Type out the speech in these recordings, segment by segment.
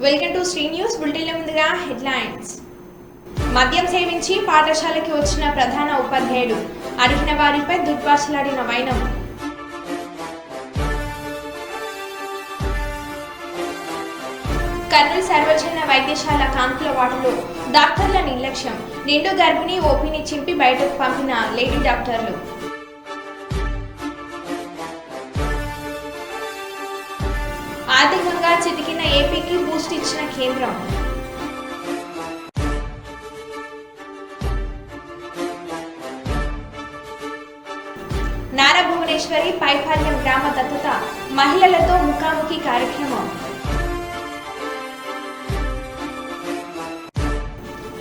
Welcome to Sri news bulletin. ముందుగా headlines. మద్యం సేవించి పాఠశాలకి వచ్చిన ప్రధాన ఉపాధ్యాయుడు అడిగిన వారిపై దుర్భాషలాడిన వైనం. కర్నూలు సర్వజన వైద్యశాల కాన్పుల వార్డులో డాక్టర్ల నిర్లక్ష్యం. నిండు గర్భిణి ఓపీని చింపి బయటకు పంపిన లేడీ డాక్టర్లు. ఆర్థికంగా చితికిన ఏపీకి బూస్ట్ ఇచ్చిన కేంద్రం. నారా భువనేశ్వరి పైపాల్యం గ్రామ దత్తత మహిళలతో ముఖాముఖి కార్యక్రమం.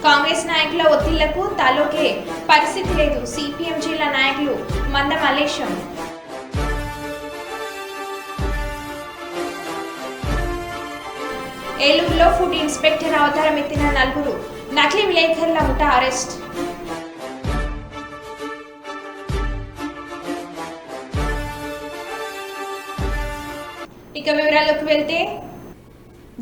కాంగ్రెస్ నాయకుల ఒత్తిళ్లకు తాలూకే పరిస్థితి లేదు. సిపిఎం జిల్లా నాయకులు మంద మల్లేశం. ఏలూరులో ఫుడ్ ఇన్స్పెక్టర్ అవతారం ఎత్తిన 4 నకిలీ విలేకరుల ముఠా అరెస్ట్. ఇక వివరాల్లోకి వెళ్తే,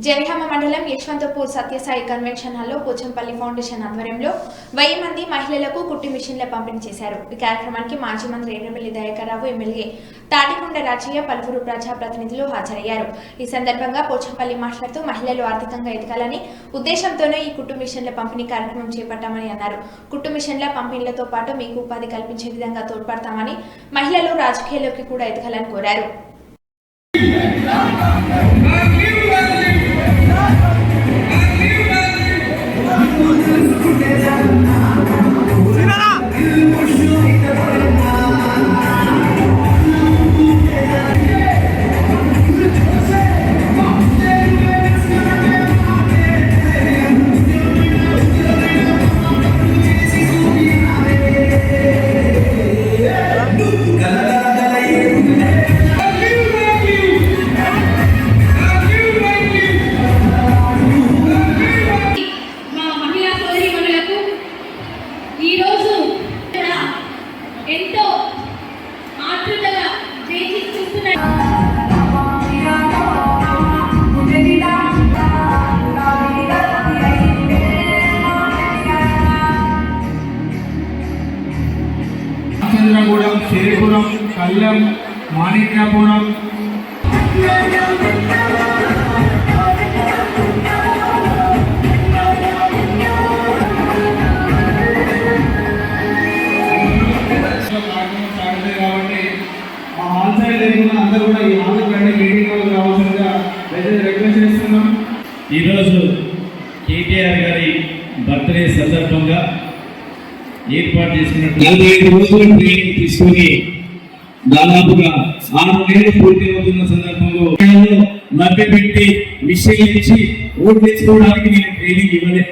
జనిగామ మండలం యశ్వంతపూర్ సత్యసాయి కన్వెన్షన్ హాల్లో పోచంపల్లి ఫౌండేషన్ ఆధ్వర్యంలో 1000 మంది మహిళలకు కుట్టి మిషన్ల పంపిణీ చేశారు. ఈ కార్యక్రమానికి మాజీ మంత్రి ఎర్రబెల్లి దయాకర్రావు, ఎమ్మెల్యే తాటికొండ రాజయ్య, పలువురు ప్రజాప్రతినిధులు హాజరయ్యారు. ఈ సందర్భంగా పోచంపల్లి మాట్లాడుతూ మహిళలు ఆర్థికంగా ఎదగాలని ఉద్దేశంతోనే ఈ కుట్టు మిషన్ల పంపిణీ కార్యక్రమం చేపట్టామని అన్నారు. కుట్టు మిషన్ల పంపిణీలతో పాటు మీకు ఉపాధి కల్పించే విధంగా తోడ్పడతామని, మహిళలు రాజకీయాల్లోకి కూడా ఎదగాలని కోరారు. చంద్రగూడెం, సిరిపురం, కళ్యాణ్, మాణిక్యాపురం, కాబట్టి ఆ హాల్ సైడ్ లేకుండా అందరూ కూడా ఈ హాల్ కంటే మీటింగ్ హాల్ రావాల్సిందిగా రిక్వెస్ట్ చేస్తున్నాం. ఈరోజు కేటీఆర్ గారి బర్త్డే సందర్భంగా ఏర్పాటు చేసుకున్నట్టు 45 రోజుల ట్రైనింగ్ తీసుకుని దాదాపుగా 6 నెలలు పూర్తి అవుతున్న సందర్భంలో మభ్యపెట్టి మిషన్ ఇచ్చి ఓట్లు తెచ్చుకోవడానికి నేను ట్రైనింగ్ ఇవ్వలే.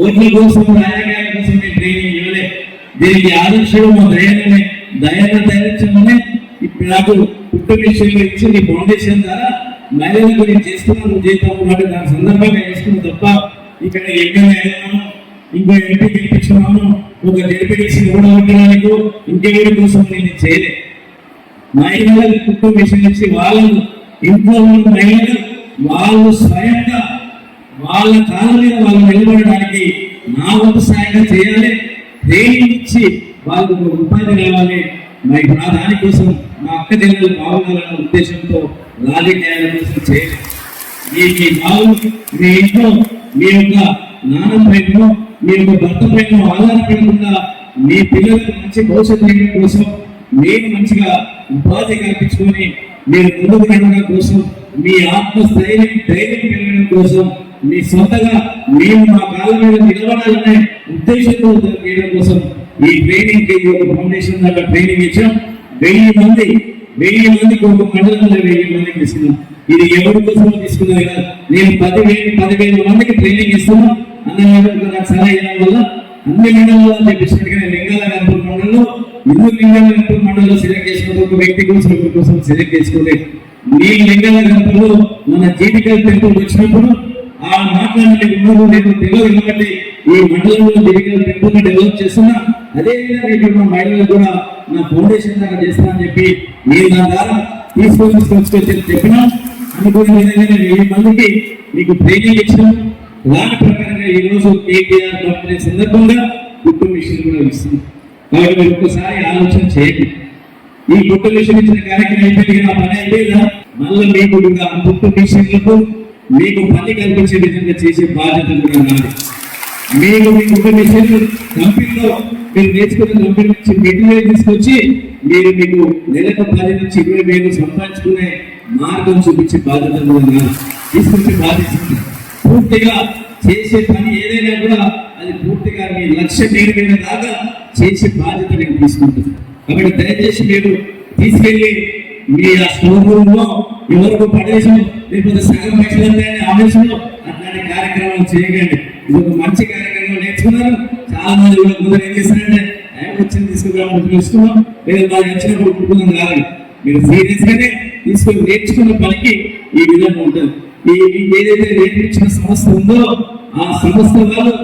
ఓట్ల కోసం, రాజకీయాల కోసం నేను ట్రైనింగ్ ఇవ్వలే. దీనికి ఆదర్శం మా దయాన్ని తయారించమని ఇప్పుడు నాకు కుట్టు మిషన్లు ఇచ్చి నీ ఫౌండేషన్ ద్వారా మహిళల గురించి చేస్తున్నాను జీతం కాబట్టి దాని సందర్భంగా చేసుకున్న తప్ప ఇక్కడ ఎమ్మెల్యే అయినాను, ఇంకో ఎంపీ గెలిపించుకున్నాను, ఒక జడ్పీటీసీ ఓడగొట్టడానికి ఇంకెవరి కోసం నేను చేయలే. మహిళలకు కుటుంబ మిషన్ ఇచ్చి వాళ్ళను ఇంట్లో ఉన్న మహిళలు వాళ్ళు స్వయంగా వాళ్ళ కాళ్ళ మీద వాళ్ళు నిలబడడానికి నా వంతు సాయంగా చేయాలి. ట్రైనింగ్ ఇచ్చి వాళ్ళకు ఒక ఉపాధి రావాలి. మరి నా దానికోసం మా అక్క చెల్లెలు బాగుండాలన్న ఉద్దేశంతో రాజకీయాల కోసం చేయలేదు. మీ బాగు మీ ఇంట్లో మీ యొక్క నాన్న పైన మీ యొక్క భర్త పైన ఆధారపడకుండా మీ పిల్లలకు మంచి భవిష్యత్తు ఇవ్వడం కోసం, మీరు మంచిగా ఉపాధి కల్పించుకొని మీరు ముందుకు నడవడం కోసం, మీ ఆత్మస్థైర్యం పెరగడం కోసం, మీ సొంతగా మేము మా కాళ్ళ మీద నిలబడాలనే ఉద్దేశంతో చేయడం కోసం ఈ ట్రైనింగ్ కి ఒక ఫౌండేషన్ దాకా ట్రైనింగ్ ఇచ్చాం. 1000 మందికి ఒక మండలంలో 1000 మందికి ఇస్తున్నాం. ఇది ఎవరి కోసం తీసుకున్నది కాదు. నేను 10,000 మందికి ట్రైనింగ్ ఇస్తున్నాం. అన్నగారు నాకు సలహా ఇవ్వడం వల్ల అన్ని మండలంలో చెప్పినట్టుగా లింగాల గణపూర్ మండలంలో లింగాల గణపూర్ మండలంలో సెలెక్ట్ చేసుకుంటే ఒక వ్యక్తి కోసం సెలెక్ట్ చేసుకోలేదు. మీ లింగాల గణపూర్లో మన జీవికల్ టెంపుల్ వచ్చినప్పుడు ఆ మాట్లాడే ఉన్నది నేను తెలియదు. ఎందుకంటే ఈ మండలంలో జీవికల్ టెంపుల్ డెవలప్ చేస్తున్నా, అదేవిధంగా ఇప్పుడు మా మహిళలు కూడా నా ఫౌండేషన్ దాకా చేస్తానని చెప్పి మీరు దాని ద్వారా తీసుకొచ్చి చెప్పినాం. అనుకున్న విధంగానే 1000 మందికి మీకు ట్రైనింగ్ ఇచ్చినాం. దాని ప్రకారంగా ఈ రోజు కేటీఆర్ బర్త్డే సందర్భంగా కుట్టు మిషన్ కూడా ఇస్తున్నాం. కాబట్టి మీరు ఒక్కసారి ఆలోచన చేయండి. ఈ కుట్టు మిషన్ ఇచ్చిన కార్యక్రమం అయిపోయింది కదా, పని అయిపోయిందా? మళ్ళీ మీకు కుట్టు మిషన్లకు మీకు పని కల్పించే విధంగా చేసే బాధ్యత కూడా నాది. మీకు మీ కుట్టు మిషన్ కంపెనీలో మీరు నేర్చుకున్న కంపెనీ నుంచి మెటీరియల్ తీసుకొచ్చి మీకు నెలకు 10 నుంచి 20,000 సంపాదించుకునే మార్గం చూపించే బాధ్యత కూడా నాది. తీసుకొచ్చే బాధ్యత పూర్తిగా చేసే పని ఏదైనా కూడా అది పూర్తిగా మీ లక్ష్యం నెరవేరే దాకా చేసే బాధ్యత నేను తీసుకుంటాను. కాబట్టి దయచేసి మీరు తీసుకెళ్లి మీ ఆ స్టోర్ రూమ్ లో ఎవరికి పడేసం లేకపోతే సగం పైసలు ఆవేశంలో అట్లాంటి కార్యక్రమాలు చేయకండి. ఇది ఒక మంచి కార్యక్రమం నేర్చుకున్నారు. చాలా మంది కూడా ముందు ఏం చేస్తారంటే వచ్చింది తీసుకున్నాం లేదా మాకు నచ్చినప్పుడు కుటుంబం కాదు. మీరు సీరియస్ గానే తీసుకొని నేర్చుకున్న పనికి ఈ విధంగా ఉంటుంది. ఏదైతే నేర్పించిన సంస్థ ఉందో ఆ సంస్థ వాళ్ళు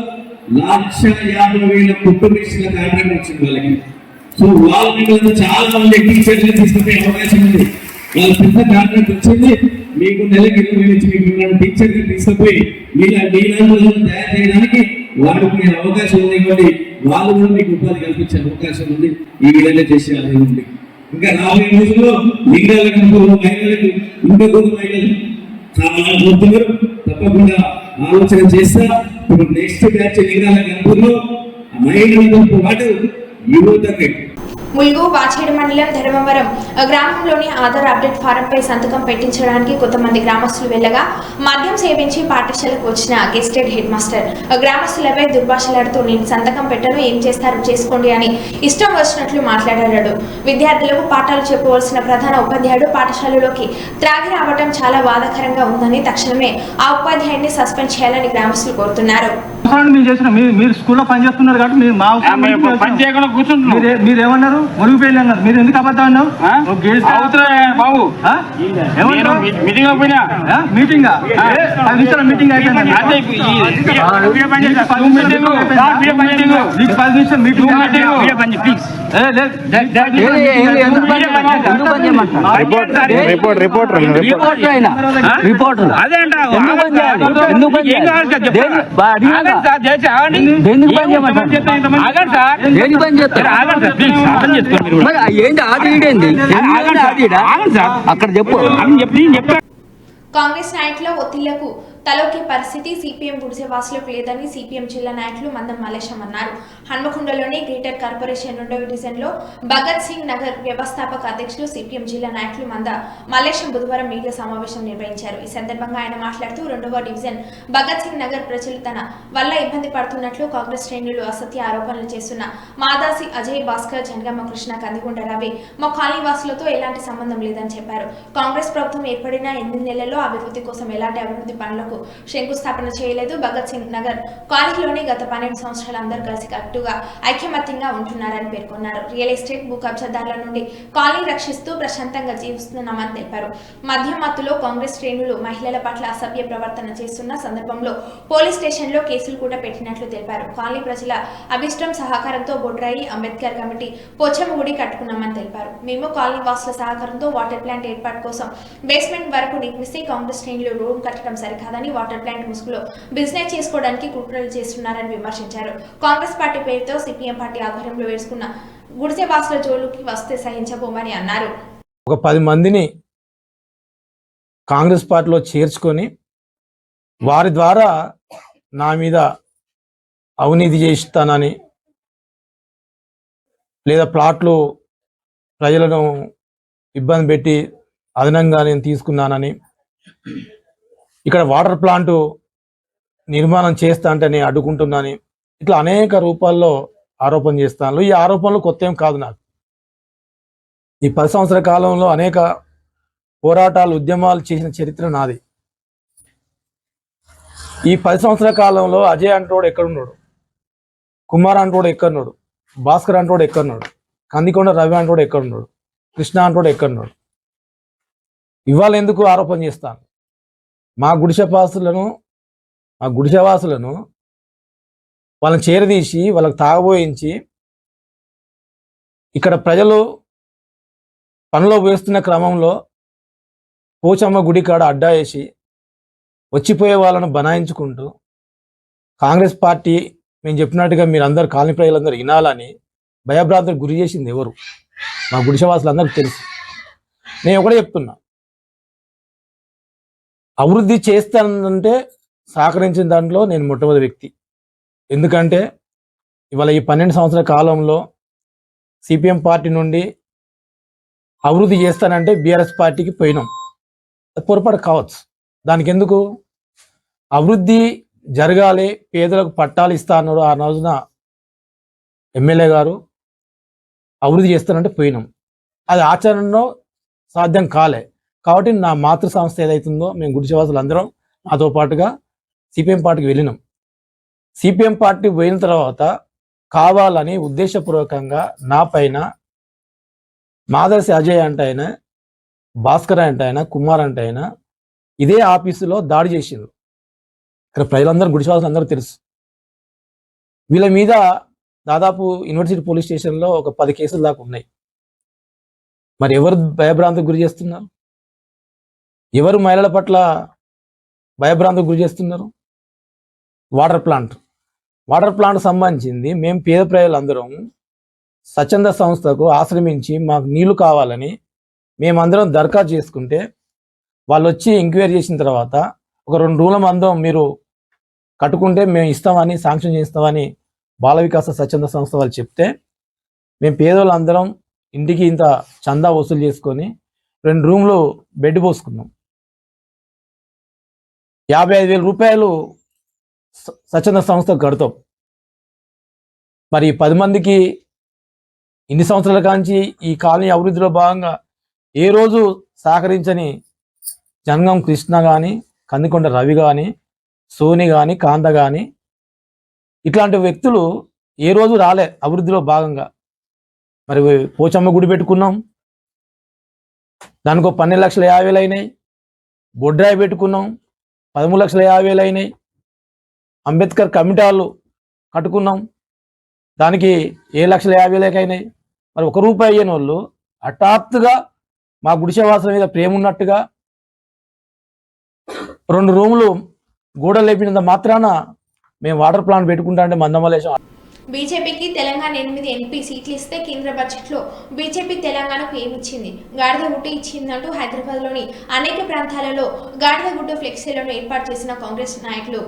1,50,000 కుట్టు మిషన్ల కాంట్రాక్ట్ వచ్చింది వాళ్ళకి. సో వాళ్ళ చాలా మంది టీచర్లు తీసుకునే అవకాశం ఉంది. వాళ్ళ పెద్ద కాంట్రాక్ట్ వచ్చింది. మీకు నెలకి 20,000 నుంచి మీకు టీచర్లు తీసుకుపోయి మీలాంటి తయారు చేయడానికి వాడుకునే అవకాశం ఉంది. కాబట్టి వాళ్ళు కూడా మీకు ఉపాధి కల్పించే అవకాశం ఉంది. ఈ విధంగా చేసే అది ఉంది. ఇంకా రాబోయే రోజుల్లో లింగాలకు మహిళలకు ఇంకా కొంత మహిళలు చాలా కోరుతున్నారు. తప్పకుండా ఆలోచన చేస్తా. ఇప్పుడు నెక్స్ట్ బ్యాచ్ లింగాల గంపూర్లో మహిళలతో పాటు యువతకి ములుగు వాచేడు మండలం ధర్మవరం గ్రామంలోని ఆధార్ అప్డేట్ ఫారంపై సంతకం పెట్టించడానికి కొంతమంది గ్రామస్తులు వెళ్లగా మద్యం సేవించి పాఠశాలకు వచ్చిన గెస్టెడ్ హెడ్ మాస్టర్ గ్రామస్తులపై దుర్భాషలాడుతూ నేను సంతకం పెట్టను, ఏం చేస్తారు చేసుకోండి అని ఇష్టం వచ్చినట్లు మాట్లాడాడు. విద్యార్థులకు పాఠాలు చెప్పవలసిన ప్రధాన ఉపాధ్యాయుడు పాఠశాలలోకి త్రాగి రావడం చాలా బాధాకరంగా ఉందని తక్షణమే ఆ ఉపాధ్యాయుడిని సస్పెండ్ చేయాలని గ్రామస్తులు కోరుతున్నారు. మీరు స్కూల్లో పనిచేస్తున్నారు కాబట్టి మీరు ఏమన్నారు? మురిగిపోయి అన్నారు. మీరు ఎందుకు అబద్ధం అన్నావు? బాబు మీటింగ్ మీటింగ్ అయిపోయింది. అక్కడ చెప్పు. కాంగ్రెస్ నాయకుల ఒత్తిళ్లకు తలొకే పరిస్థితి సిపిఎం గుడిసెవాసులకు లేదని సిపిఎం జిల్లా నాయకులు మందం మల్లేశం అన్నారు. హన్మకొండలోని గ్రేటర్ కార్పొరేషన్ 2వ డివిజన్లో భగత్ సింగ్ నగర్ వ్యవస్థాపక అధ్యక్షులు సిపిఎం జిల్లా నాయకులు మంద మల్లేశం బుధవారం మీడియా సమావేశం నిర్వహించారు. ఈ సందర్భంగా ఆయన మాట్లాడుతూ 2వ డివిజన్ భగత్ సింగ్ నగర్ ప్రజలు తన వల్ల ఇబ్బంది పడుతున్నట్లు కాంగ్రెస్ శ్రేణులు అసత్య ఆరోపణలు చేస్తున్న మాదాసి అజయ్ భాస్కర్, జనగామ కృష్ణ, కందికొండ రవి మా కాలనీ వాసులతో ఎలాంటి సంబంధం లేదని చెప్పారు. కాంగ్రెస్ ప్రభుత్వం ఏర్పడిన 8 నెలల్లో అభివృద్ధి కోసం ఎలాంటి అభివృద్ధి పనులకు శంకుస్థాపన చేయలేదు. భగత్ సింగ్ నగర్ కాలనీలోని గత 12 సంవత్సరాలు అందరూ కలిసి కట్టుగా ఐక్యమత్యంగా ఉంటున్నారని పేర్కొన్నారు. రియల్ ఎస్టేట్ భూ కబ్జాదారుల నుండి కాలనీ రక్షిస్తూ ప్రశాంతంగా జీవిస్తున్నామని తెలిపారు. మద్యం మత్తులో కాంగ్రెస్ శ్రేణులు మహిళల పట్ల అసభ్య ప్రవర్తన చేస్తున్న సందర్భంలో పోలీస్ స్టేషన్లో కేసులు కూడా పెట్టినట్లు తెలిపారు. కాలనీ ప్రజల అభిష్టం సహకారంతో బొడ్రాయి అంబేద్కర్ కమిటీ పోచమ్మ గుడి కట్టుకున్నామని తెలిపారు. మేము కాలనీ వాసుల సహకారంతో వాటర్ ప్లాంట్ ఏర్పాటు కోసం బేస్మెంట్ వరకు నిర్మిస్తే కాంగ్రెస్ శ్రేణులు రూమ్ కట్టడం సరికాదని, వాటర్ ప్లాంట్ ముసుగులో బిజినెస్ చేసుకోవడానికి కుట్రలు చేస్తున్నారని విమర్శించారు. కాంగ్రెస్ పార్టీ పేరుతో సిపిఎం పార్టీ ఆధ్వర్యంలో వేసుకున్న గుడిసెవాసుల జోలుకి వస్తే సహించబోమని అన్నారు. ఒక 10 మందిని కాంగ్రెస్ పార్టీలో చేర్చుకొని వారి ద్వారా నా మీద అవినీతి చేస్తానని లేదా ప్లాట్లు ప్రజలను ఇబ్బంది పెట్టి అదనంగా నేను తీసుకున్నానని, ఇక్కడ వాటర్ ప్లాంట్ నిర్మాణం చేస్తా అంటే నేను అడ్డుకుంటున్నాను, ఇట్లా అనేక రూపాల్లో ఆరోపణ చేస్తాను. ఈ ఆరోపణలు కొత్త ఏం కాదు. నాకు ఈ 10 సంవత్సరాల కాలంలో అనేక పోరాటాలు, ఉద్యమాలు చేసిన చరిత్ర నాది. ఈ 10 సంవత్సరాల కాలంలో అజయ్ అంటోడు ఎక్కడున్నాడు, కుమార్ అంటోడు ఎక్కడున్నాడు, భాస్కర్ అంటోడు ఎక్కడున్నాడు, కందికొండ రవి అంటోడు ఎక్కడున్నాడు, కృష్ణ అంటోడు ఎక్కడున్నాడు? ఇవాళ ఎందుకు ఆరోపణ చేస్తాను? మా గుడిసెవాసులను వాళ్ళని చేరదీసి వాళ్ళకి తాగబోయించి ఇక్కడ ప్రజలు పనిలో వేస్తున్న క్రమంలో పోచమ్మ గుడి కాడ అడ్డా వేసి వచ్చిపోయే వాళ్ళను బనాయించుకుంటూ కాంగ్రెస్ పార్టీ మేము చెప్పినట్టుగా మీరు అందరు కాలనీ ప్రజలందరూ వినాలని భయభ్రాంతులకు గురి చేసింది ఎవరు? మా గుడిసెవాసులందరికీ తెలుసు. నేను ఒకటే చెప్తున్నా, అభివృద్ధి చేస్తానంటే సహకరించిన దాంట్లో నేను మొట్టమొదటి వ్యక్తి. ఎందుకంటే ఇవాళ ఈ 12 సంవత్సరాల కాలంలో సిపిఎం పార్టీ నుండి అభివృద్ధి చేస్తానంటే బీఆర్ఎస్ పార్టీకి పోయినాం. అది పొరపాటు కావచ్చు. దానికి ఎందుకు అభివృద్ధి జరగాలి, పేదలకు పట్టాలు ఇస్తా అన్నాడు ఆ రోజున ఎమ్మెల్యే గారు. అభివృద్ధి చేస్తానంటే పోయినాం. అది ఆచరణలో సాధ్యం కాలే. కాబట్టి నా మాతృ సంస్థ ఏదైతుందో మేము గుడిసెవాసులు అందరం నాతో పాటుగా సిపిఎం పార్టీకి వెళ్ళినాం. సిపిఎం పార్టీ పోయిన తర్వాత కావాలని ఉద్దేశపూర్వకంగా నా పైన మాదర్శి అజయ్ అంటే ఆయన, భాస్కర్ అంటే ఆయన, కుమార్ అంటే ఆయన ఇదే ఆఫీసులో దాడి చేసిండ్రు. ఇక్కడ ప్రజలందరూ గుడిసెవాసులు అందరూ తెలుసు. వీళ్ళ మీద దాదాపు యూనివర్సిటీ పోలీస్ స్టేషన్లో ఒక 10 కేసులు దాకా ఉన్నాయి. మరి ఎవరు భయభ్రాంతికి గురి చేస్తున్నారు? ఎవరు మహిళల పట్ల భయభ్రాంతికి గురి చేస్తున్నారు? వాటర్ ప్లాంట్ సంబంధించింది మేము పేద ప్రజలందరం స్వచ్ఛంద సంస్థకు ఆశ్రమించి మాకు నీళ్లు కావాలని మేమందరం దరఖాస్తు చేసుకుంటే వాళ్ళు వచ్చి ఎంక్వైరీ చేసిన తర్వాత ఒక 2 రోజుల మందం మీరు కట్టుకుంటే మేము ఇస్తామని, శాంక్షన్ చేస్తామని బాల వికాస స్వచ్ఛంద సంస్థ వాళ్ళు చెప్తే మేము పేదవాళ్ళందరం ఇంటికి ఇంత చందా వసూలు చేసుకొని 2 రూమ్లు బెడ్ పోసుకున్నాం. 55,000 రూపాయలు స్వచ్ఛంద సంస్థకు కడతాం. మరి 10 మందికి ఇన్ని సంవత్సరాల కాంచి ఈ కాలనీ అభివృద్ధిలో భాగంగా ఏ రోజు సహకరించని జంగం కృష్ణ కానీ, కందికొండ రవి కానీ, సోని కానీ, కాంత కానీ ఇట్లాంటి వ్యక్తులు ఏ రోజు రాలే అభివృద్ధిలో భాగంగా. మరి పోచమ్మ గుడి పెట్టుకున్నాం, దానికి 12,50,000 అయినాయి. బొడ్రాయి పెట్టుకున్నాం, 13,50,000 అయినాయి. అంబేద్కర్ కమిటీ హాలు కట్టుకున్నాం, దానికి 7,50,000 అయినాయి. మరి 1 రూపాయి అయ్యని వాళ్ళు హఠాత్తుగా మా గుడిసెవాసుల మీద ప్రేమ ఉన్నట్టుగా 2 రూములు గోడలు లేపినంత మాత్రాన మేము వాటర్ ప్లాంట్ పెట్టుకుంటా అంటే మందమలేశం. బీజేపీకి తెలంగాణ 8 ఎంపీ సీట్లు ఇస్తే కేంద్ర బడ్జెట్లో బీజేపీ తెలంగాణకు ఏమిచ్చింది? గాడిదగుడ్డు ఇచ్చిందంటూ హైదరాబాద్లోని అనేక ప్రాంతాలలో గాడిదగుడ్డు ఫ్లెక్సీలను ఏర్పాటు చేసిన కాంగ్రెస్ నాయకులు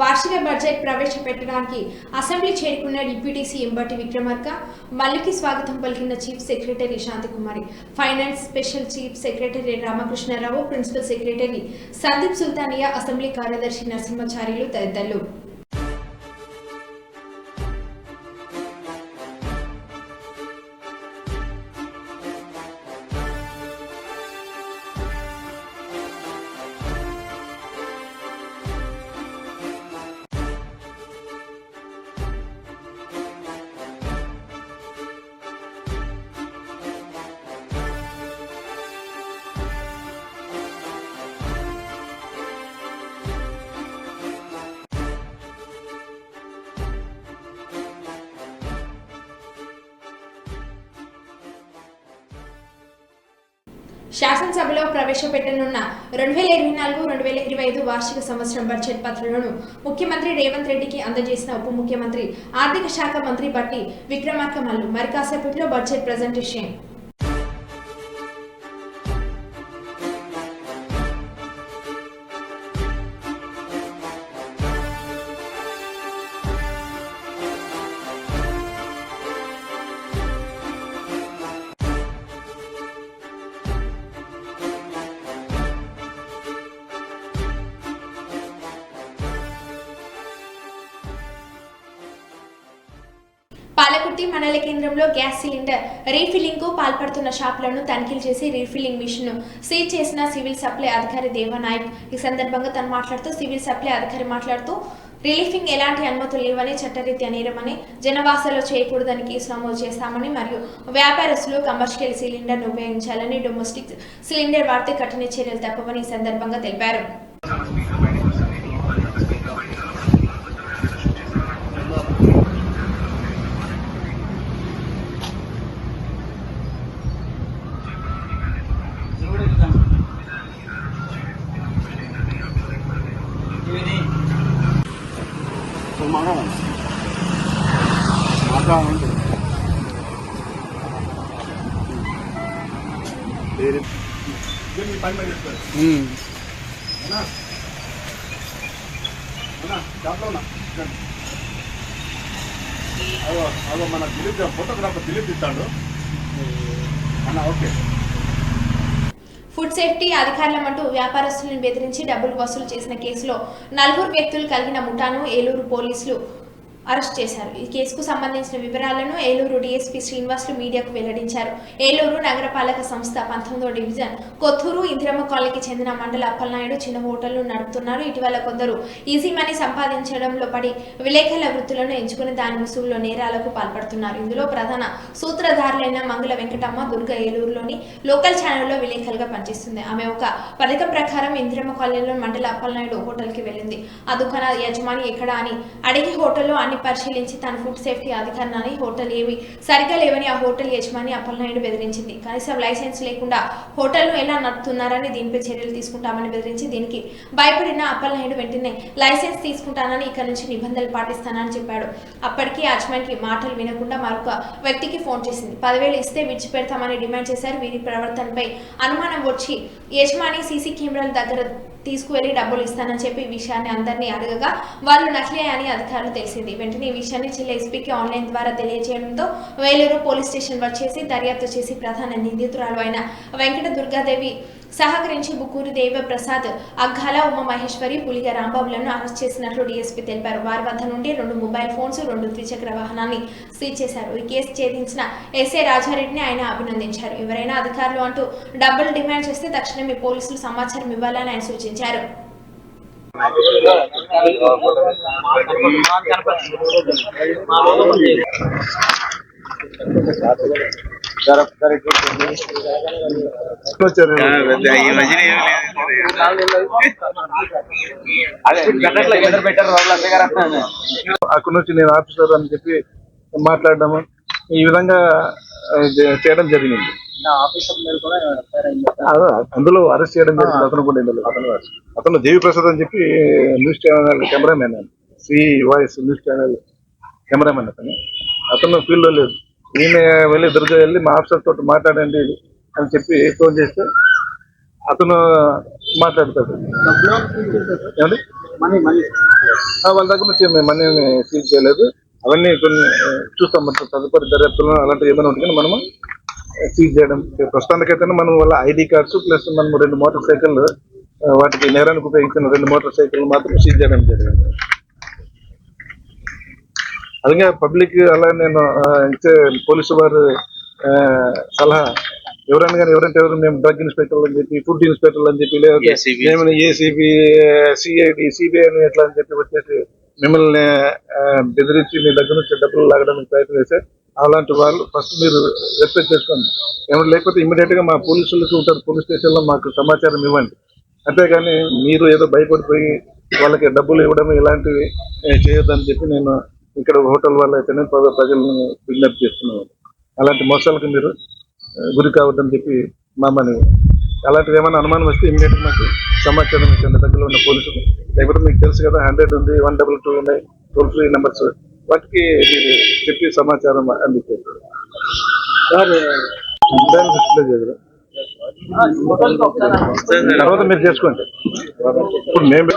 వార్షిక బడ్జెట్ ప్రవేశపెట్టడానికి అసెంబ్లీ చేరుకున్న డిప్యూటీ సీఎం బట్టి విక్రమార్క మల్లికి స్వాగతం పలికిన chief secretary Shanti Kumari, finance special chief secretary Ramakrishna Rao, principal secretary Sandeep Sultania, assembly కార్యదర్శి నరసింహాచార్యులు తదితరులు. శాసనసభలో ప్రవేశపెట్టనున్న 2024-2025 వార్షిక సంవత్సరం బడ్జెట్ పత్రాలను ముఖ్యమంత్రి రేవంత్ రెడ్డికి అందజేసిన ఉప ముఖ్యమంత్రి ఆర్థిక శాఖ మంత్రి బట్టి విక్రమార్క మల్లు మరి కాసేపట్లో బడ్జెట్ ప్రజెంటేషన్. పాలకుర్తి మండల కేంద్రంలో గ్యాస్ సిలిండర్ రీఫిల్లింగ్ కు పాల్పడుతున్న షాపులను తనిఖీలు చేసి రీఫిల్లింగ్ మిషన్ ను సీజ్ చేసిన సివిల్ సప్లై అధికారి దేవానాయక్. ఈ సందర్భంగా తను మాట్లాడుతూ సివిల్ సప్లై అధికారి మాట్లాడుతూ రిలీఫింగ్ ఎలాంటి అనుమతులు లేవని, చట్టరీత్యా నేరమని, జనవాసాలో చేయకూడదని కేసు నమోదు చేస్తామని మరియు వ్యాపారస్తులు కమర్షియల్ సిలిండర్ ను ఉపయోగించాలని, డొమెస్టిక్ సిలిండర్ వాడితే కఠిన చర్యలు తప్పవని ఈ సందర్భంగా తెలిపారు. మన దిలీప్ ఫోటోగ్రాఫర్ దిలీప్ ఇస్తాడు అన్న. ఓకే. ఫుడ్ సేఫ్టీ అధికారులమంటూ వ్యాపారస్తులను బెదిరించి డబ్బులు వసూలు చేసిన కేసులో 4 వ్యక్తులు కలిగిన ముఠాను ఏలూరు పోలీసులు అరెస్ట్ చేశారు. ఈ కేసుకు సంబంధించిన వివరాలను ఏలూరు డీఎస్పీ శ్రీనివాసులు మీడియాకు వెల్లడించారు. ఏలూరు నగరపాలక సంస్థ 19వ డివిజన్ కొత్తూరు ఇందిరమ్మ కాలనీకి చెందిన మండల అప్పలనాయుడు చిన్న హోటళ్లు నడుపుతున్నారు. ఇటీవల కొందరు ఈజీ మనీ సంపాదించడంలో పడి విలేకరుల వృత్తులను ఎంచుకుని దాని ముసుగులో నేరాలకు పాల్పడుతున్నారు. ఇందులో ప్రధాన సూత్రధారులైన మంగళ వెంకటమ్మ దుర్గ ఏలూరులోని లోకల్ ఛానల్లో విలేకరులుగా పనిచేస్తుంది. ఆమె ఒక పథకం ప్రకారం ఇందిరమ్మ కాలనీలో మండల అప్పలనాయుడు హోటల్కి వెళ్ళింది. ఆ దుకాణ యజమాని ఎక్కడా అని అడిగి హోటల్లో అన్ని పరిశీలించి తన ఫుడ్ సేఫ్టీ అధికారిని హోటల్ ఏవి సరిగ్గా లేవని ఆ హోటల్ యజమాని అప్పలనాయుడు బెదిరించింది. కనీసం లైసెన్స్ లేకుండా హోటల్ను ఎలా నడుపుతున్నారని దీనిపై చర్యలు తీసుకుంటామని బెదిరించి దీనికి భయపడిన అప్పలనాయుడు వెంటనే లైసెన్స్ తీసుకుంటానని ఇక నుంచి నిబంధనలు పాటిస్తానని చెప్పాడు. అప్పటికి యజమానికి మాటలు వినకుండా మరొక వ్యక్తికి ఫోన్ చేసింది. 10,000 ఇస్తే విడిచిపెడతామని డిమాండ్ చేశారు. వీరి ప్రవర్తనపై అనుమానం వచ్చి యజమాని సీసీ కెమెరాల దగ్గర తీసుకువెళ్లి డబ్బులు ఇస్తానని చెప్పి ఈ విషయాన్ని అందరినీ అడగగా వాళ్ళు నకిలీ అని అధికారులు తెలిసింది. వెంటనే ఈ విషయాన్ని జిల్లా ఎస్పీకి ఆన్లైన్ ద్వారా తెలియజేయడంతో వేలూరు పోలీస్ స్టేషన్ వచ్చేసి దర్యాప్తు చేసి ప్రధాన నిందితురాలు అయిన వెంకట దుర్గాదేవి సహకరించి బుకూరి దేవ ప్రసాద్, అగ్గాల ఉమామహేశ్వరి, పులిగ రాంబాబులను అరెస్ట్ చేసినట్లు డీఎస్పీ తెలిపారు. వారి వద్ద నుండి 2 మొబైల్ ఫోన్స్, 2 ద్విచక్ర వాహనాన్ని సీజ్ చేశారు. ఈ కేసు ఛేదించిన ఎస్ఐ రాజారెడ్డిని ఆయన అభినందించారు. ఎవరైనా అధికారులు అంటూ డబ్బులు డిమాండ్ చేస్తే తక్షణమే పోలీసులు సమాచారం ఇవ్వాలని ఆయన సూచించారు. అక్కడ నుంచి నేను ఆఫీసర్ అని చెప్పి మాట్లాడడము ఈ విధంగా చేయడం జరిగింది. అందులో అరెస్ట్ చేయడం జరిగింది. అతను కూడా అతను దేవి ప్రసాద్ అని చెప్పి news channel cameraman, C voice news channel cameraman. అతను ఫీల్డ్ లో లేదు. ఈయన వెళ్ళి దుర్గా వెళ్ళి మా ఆఫీసర్ తోటి మాట్లాడండి అని చెప్పి ఫోన్ చేస్తే అతను మాట్లాడతాడు. ఏమండి వాళ్ళ దగ్గర నుంచి మేము మనీని సీజ్ చేయలేదు. అవన్నీ కొన్ని చూస్తాం. తదుపరి దర్యాప్తులో అలాంటివి ఏమైనా ఉంటుంది మనము సీజ్ చేయడం. ప్రస్తుతానికైతే మనం వాళ్ళ ఐడి కార్డ్స్ ప్లస్ మనం 2 మోటార్ సైకిల్, వాటికి నేరానికి ఉపయోగించిన 2 మోటార్ సైకిల్ మాత్రం సీజ్ చేయడం జరిగింది. అదే పబ్లిక్ అలా నేను ఇచ్చే పోలీసు వారు సలహా ఎవరైనా కానీ ఎవరు మేము డ్రగ్ ఇన్స్పెక్టర్లు అని చెప్పి, ఫుడ్ ఇన్స్పెక్టర్లు అని చెప్పి, లేదా మేము ఏసీబీ, సిఐడి, సిబిఐ అని ఎట్లా అని చెప్పి వచ్చేసి మిమ్మల్ని బెదిరించి మీ దగ్గర నుంచి డబ్బులు లాగడానికి ప్రయత్నం చేస్తే అలాంటి వాళ్ళు ఫస్ట్ మీరు రెస్పెక్ట్ చేసుకోండి. ఏమైనా లేకపోతే ఇమీడియట్ గా మా పోలీసులకు ఉంటారు, పోలీస్ స్టేషన్ లో మాకు సమాచారం ఇవ్వండి. అంతేగాని మీరు ఏదో భయపడిపోయి వాళ్ళకి డబ్బులు ఇవ్వడం ఇలాంటివి చేయొద్దని చెప్పి నేను ఇక్కడ హోటల్ వాళ్ళు అయితేనే ప్రజలను విజ్ఞప్తి చేస్తున్నాను. అలాంటి మోసాలకు మీరు గురి కావద్దని చెప్పి మామని. అలాంటివి ఏమైనా అనుమానం వస్తే ఇమీడియట్ మాకు సమాచారం ఇచ్చండి దగ్గరలో ఉన్న పోలీసులు. లేకపోతే మీకు తెలుసు కదా 100 ఉంది, 122 ఉన్నాయి టోల్ ఫ్రీ నెంబర్స్, వాటికి మీరు చెప్పి సమాచారం అందించారు. డిస్ప్లే చేయరు తర్వాత మీరు చేసుకోండి. ఇప్పుడు మేము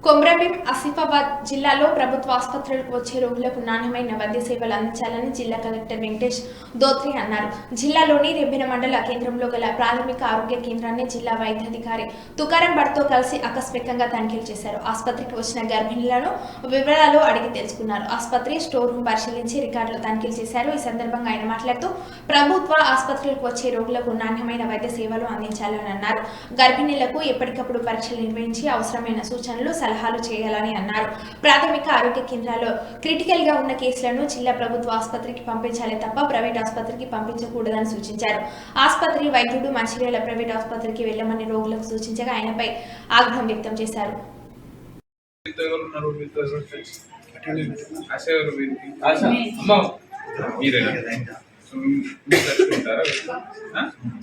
కొమ్రభీం ఆసిఫాబాద్ జిల్లాలో ప్రభుత్వ ఆసుపత్రులకు వచ్చే రోగులకు నాణ్యమైన వైద్య సేవలు అందించాలని జిల్లా కలెక్టర్ వెంకటేష్ దోత్రి అన్నారు. జిల్లాలోని రెబ్బెన మండల కేంద్రంలో గల ప్రాథమిక ఆరోగ్య కేంద్రాన్ని జిల్లా వైద్యాధికారి తుకారం భట్తో కలిసి ఆకస్మికంగా తనిఖీలు చేశారు. ఆసుపత్రికి వచ్చిన గర్భిణులను వివరాలు అడిగి తెలుసుకున్నారు. ఆసుపత్రి స్టోర్ రూమ్ పరిశీలించి రికార్డులు తనిఖీలు చేశారు. ఈ సందర్భంగా ఆయన మాట్లాడుతూ ప్రభుత్వ ఆసుపత్రులకు వచ్చే రోగులకు నాణ్యమైన వైద్య సేవలు అందించాలని అన్నారు. గర్భిణులకు ఎప్పటికప్పుడు పరీక్షలు నిర్వహించి అవసరమైన సూచనలు సలహాలు చేయాలని అన్నారు. ప్రాథమిక ఆరోగ్య కేంద్రాల్లో క్రిటికల్ గా ఉన్న కేసులను జిల్లా ప్రభుత్వ ఆసుపత్రికి పంపించాలి తప్ప ప్రైవేట్ ఆసుపత్రికి పంపించకూడదని సూచించారు. ఆసుపత్రి వైద్యుడు మంచిర్యాల ప్రైవేట్ ఆసుపత్రికి వెళ్లమని రోగులకు సూచించగా ఆయనపై ఆగ్రహం వ్యక్తం చేశారు.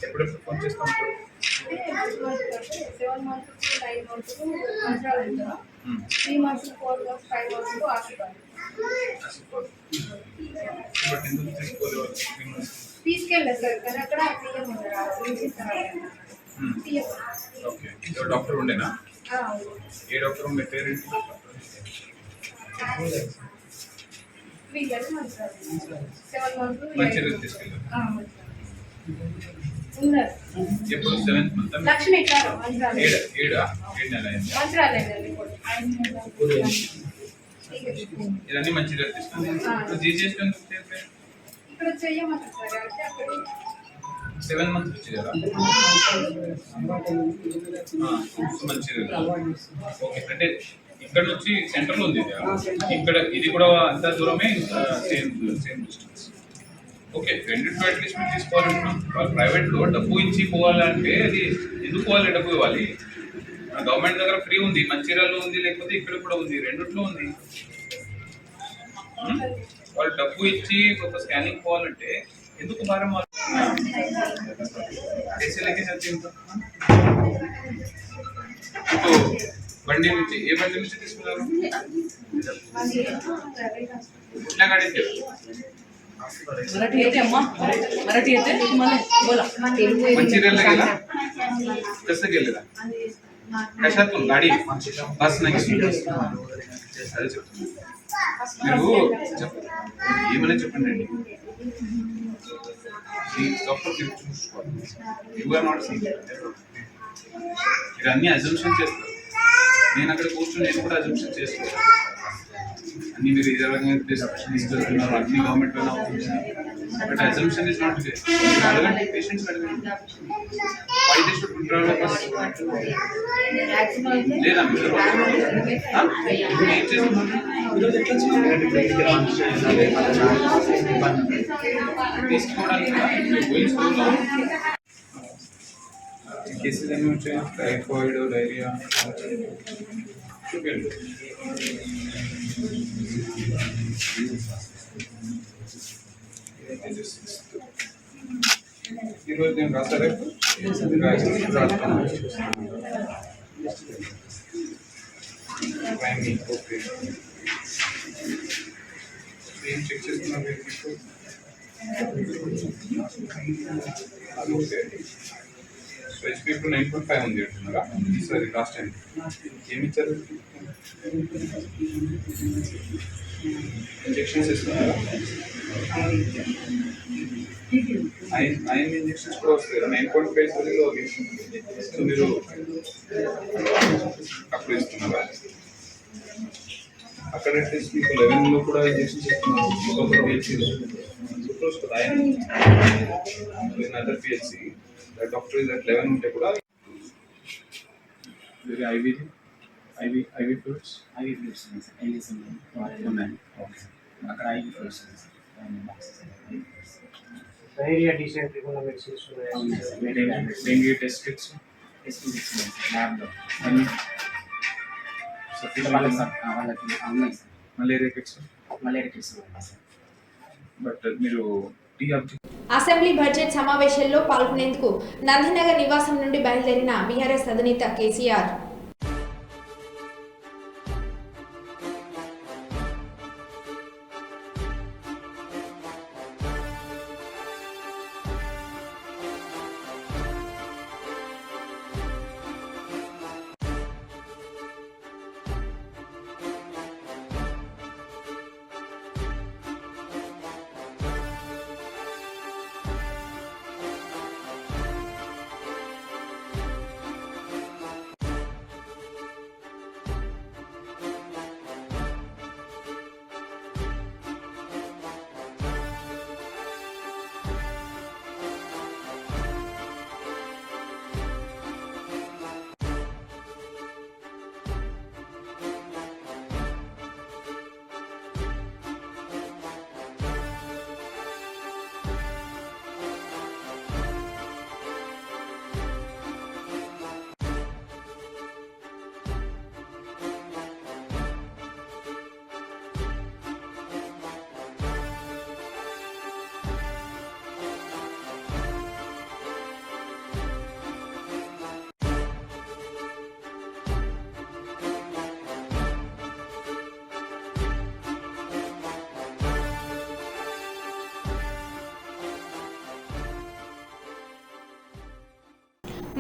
ఎప్పుడు ఫోన్ చేస్తూ ఉంటారు. 7 months to 9 months to మంత్రాలు ఉంటారు. 3 months to 4 months 5 months to ఆశీర్వాదం తీసుకెళ్ళారు సార్ కానీ అక్కడ ఓకే డాక్టర్ ఉండేనా? ఏ డాక్టర్ ఉండే పేరెంట్? మంచి తీసుకెళ్ళారు. ఎప్పుడు 7th మంత్? లక్ష్మి ఏడు నెల అయింది. ఇవన్నీ మంచి తీసుకున్నాను. జీజీఎస్ ఇక్కడ చెయ్యమంటారు సార్. 7 months వచ్చి కదా మంచిది. ఓకే అంటే ఇక్కడ నుంచి సెంటర్లో ఉంది ఇది. ఇక్కడ ఇది కూడా అంత దూరమే, సేమ్ డిస్టెన్స్. ఓకే రెండింటిలో అట్లీస్ట్ మీరు తీసుకోవాలంటున్నాం. వాళ్ళు ప్రైవేట్లో డబ్బు ఇచ్చి పోవాలంటే అది ఎందుకు పోవాలి? డబ్బు ఇవ్వాలి. గవర్నమెంట్ దగ్గర ఫ్రీ ఉంది, మంచిర్యాలలో ఉంది, లేకపోతే ఇక్కడ కూడా ఉంది, రెండిట్లో ఉంది. వాళ్ళు డబ్బు ఇచ్చి ఒక స్కానింగ్ పోవాలంటే ఎందుకు భారం? బండి నుంచి ఏ బండి నుంచి తీసుకున్నారు? कुठल्या गाडीत गेला? मंचिर्याला गेला? कसं गेलेला? कशातून? गाडी बस नाही. అదే చెప్తున్నా. మీరు ఏమైనా చెప్పండి అండి. డాక్టర్ చూసుకోవాలి. Your not seeing. మీరు అన్ని అజంప్షన్ చేస్తారు. నేను అక్కడ కూర్చొని నేను కూడా అజంప్షన్ చేస్తాను. అన్ని మీరు ఇదే రకంగా తీసుకెళ్తున్నారు, అన్ని గవర్నమెంట్ లోనే అవుతుంది. But assumption is not there. అడగండి, పేషెంట్స్ అడగండి. వై దే షుడ్ విత్డ్రా లేదా మీరు ఏం చేస్తున్నారు? కేసెస్ ఏమి వచ్చాయి? Typhoid, diarrhoea. ఈరోజు నేను రాస్తారా? ఓకే ఏం చెక్ చేస్తున్నారు? ఓకే సో హెచ్పీ ఇప్పుడు 9.5 ఉంది అంటున్నారా? సరే లాస్ట్ టైం ఏమి ఇచ్చారు? ఇంజెక్షన్స్ ఇస్తున్నారా? 9 ఇంజెక్షన్స్ కూడా వస్తాయి. 9.5 సరిలో సో మీరు అప్పుడు ఇస్తున్నారా? అక్కడ అట్లీస్ట్ మీకు 11లో కూడా ఇంజెక్షన్స్ ఇస్తున్నారు. ఒక్కొక్క పిహెచ్సిలో సూపర్స్ కదా ఆయన other PHC doctor is at 11 ఉంటే కూడా వేరే ఐవి ఫ్లూయిడ్స్ ఉన్నాయి. అక్కడ ఐవి ఫ్లూయిడ్స్ డైరియా డిసెంట్రీ కూడా మెడిసిన్స్ డెంగ్యూ టెస్ట్ కిట్స్ ల్యాబ్లో వాళ్ళకి ఉన్నాయి సార్. మలేరియా కిట్స్ బట్ మీరు అసెంబ్లీ బడ్జెట్ సమావేశంలో పాల్గొనేందుకు నందినగర్ నివాసం నుండి బయలుదేరిన బీఆర్ఎస్ అధినేత కేసీఆర్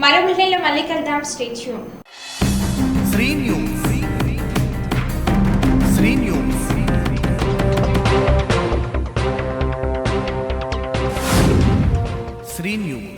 మరో బులెటిన్లో మళ్ళీ కలుద్దాం. Stay tune. Sri news. Sri news. Sri news.